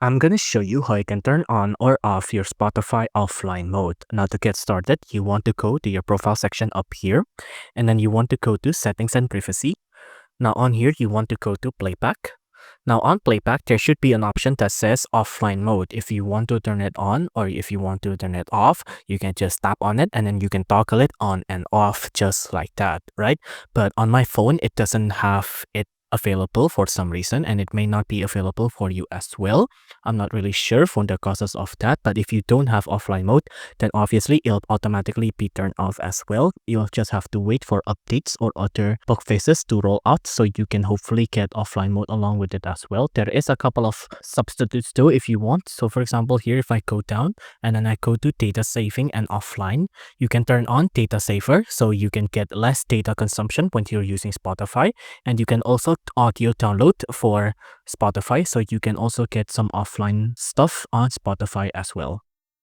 I'm going to show you how you can turn on or off your Spotify offline mode. Now to get started, you want to go to your profile section up here, and then you want to go to settings and privacy. Now on here, you want to go to playback. Now on playback, there should be an option that says offline mode. If you want to turn it on or if you want to turn it off, you can just tap on it and then you can toggle it on and off just like that, right? But on my phone, it doesn't have it available for some reason, and it may not be available for you as well. I'm not really sure for the causes of that, but if you don't have offline mode, then obviously it'll automatically be turned off as well. You'll just have to wait for updates or other bug fixes to roll out so you can hopefully get offline mode along with it as well. There is a couple of substitutes though if you want. So for example, here if I go down and then I go to data saving and offline, you can turn on data saver so you can get less data consumption when you're using Spotify, and you can also audio download for Spotify so you can also get some offline stuff on Spotify as well.